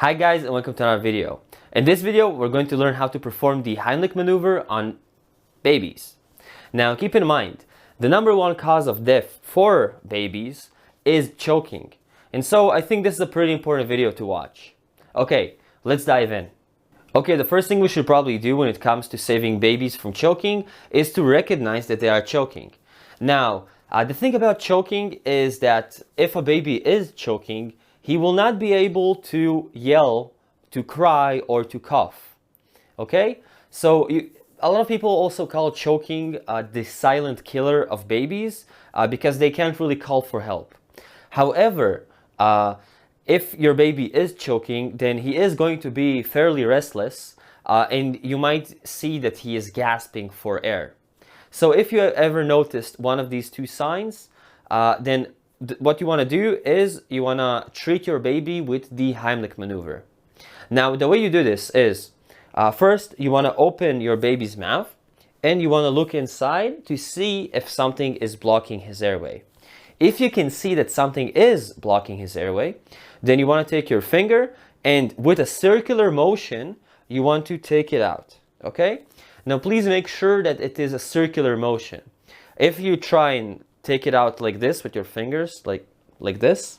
Hi guys, and welcome to another video. In this video, we're going to learn how to perform the Heimlich maneuver on babies. Now keep in mind, the number one cause of death for babies is choking. And so I think this is a pretty important video to watch. Okay, let's dive in. Okay, the first thing we should probably do when it comes to saving babies from choking is to recognize that they are choking. Now, the thing about choking is that if a baby is choking, he will not be able to yell, to cry, or to cough. Okay? So a lot of people also call choking the silent killer of babies because they can't really call for help. However, if your baby is choking, then he is going to be fairly restless and you might see that he is gasping for air. So if you ever noticed one of these two signs, then what you want to do is you want to treat your baby with the Heimlich maneuver. Now, the way you do this is, first you want to open your baby's mouth and you want to look inside to see if something is blocking his airway. If you can see that something is blocking his airway, then you want to take your finger and with a circular motion, you want to take it out, okay? Now, please make sure that it is a circular motion. If you try and take it out like this with your fingers, like this,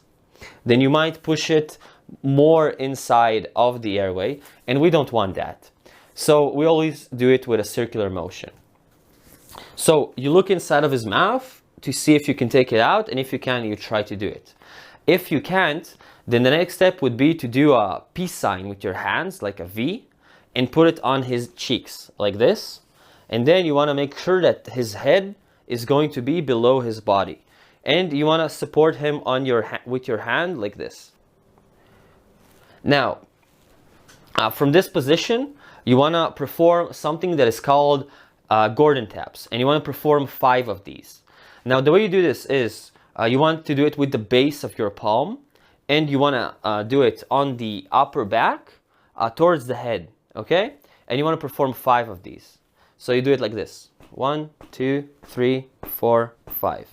then you might push it more inside of the airway, and we don't want that. So we always do it with a circular motion. So you look inside of his mouth to see if you can take it out, and if you can, you try to do it. If you can't, then the next step would be to do a peace sign with your hands, like a V, and put it on his cheeks, like this. And then you want to make sure that his head is going to be below his body, and you want to support him on with your hand like this. Now, from this position, you want to perform something that is called Gordon taps, and you want to perform 5 of these. Now, the way you do this is you want to do it with the base of your palm, and you want to do it on the upper back towards the head, okay? And you want to perform 5 of these. So you do it like this. 1, 2, 3, 4, 5.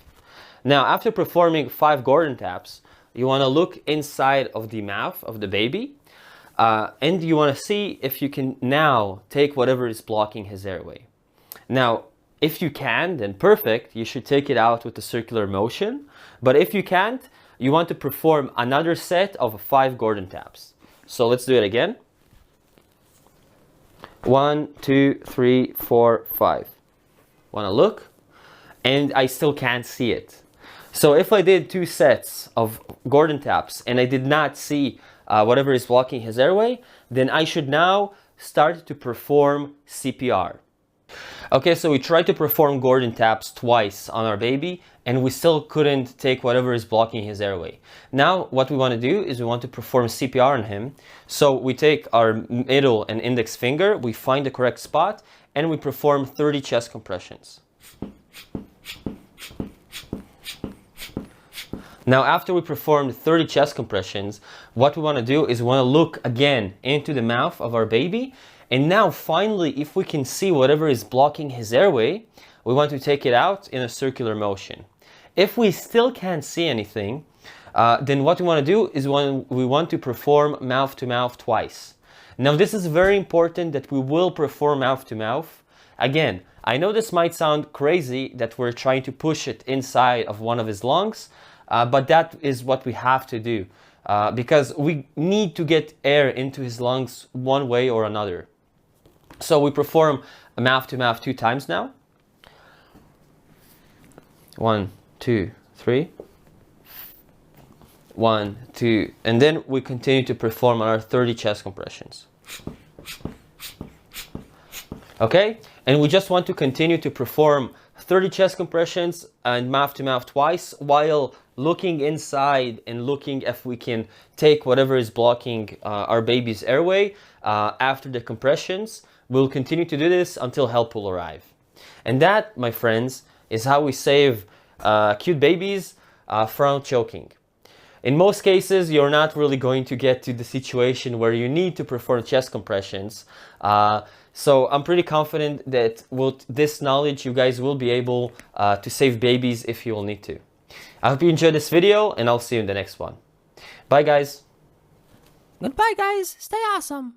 Now, after performing 5 Gordon taps, you want to look inside of the mouth of the baby, and you want to see if you can now take whatever is blocking his airway. Now, if you can, then perfect. You should take it out with a circular motion. But if you can't, you want to perform another set of 5 Gordon taps. So let's do it again. 1, 2, 3, 4, 5. Want to look, and I still can't see it. So if I did 2 sets of Gordon taps and I did not see whatever is blocking his airway, then I should now start to perform CPR. Okay, so we tried to perform Gordon taps twice on our baby and we still couldn't take whatever is blocking his airway. Now what we want to do is we want to perform CPR on him. So we take our middle and index finger, we find the correct spot, and we perform 30 chest compressions. Now, after we performed 30 chest compressions, what we want to do is we want to look again into the mouth of our baby. And now, finally, if we can see whatever is blocking his airway, we want to take it out in a circular motion. If we still can't see anything, then what we want to do is we want to perform mouth to mouth twice. Now, this is very important that we will perform mouth to mouth. Again, I know this might sound crazy that we're trying to push it inside of one of his lungs, but that is what we have to do because we need to get air into his lungs one way or another. So we perform a mouth to mouth 2 times now. 1, 2, 3. 1, 2, and then we continue to perform our 30 chest compressions. Okay, and we just want to continue to perform 30 chest compressions and mouth to mouth twice while looking inside and looking if we can take whatever is blocking our baby's airway after the compressions. We'll continue to do this until help will arrive. And that, my friends, is how we save cute babies from choking. In most cases, you're not really going to get to the situation where you need to perform chest compressions. So I'm pretty confident that with this knowledge, you guys will be able to save babies if you will need to. I hope you enjoyed this video, and I'll see you in the next one. Bye, guys. Goodbye, guys. Stay awesome.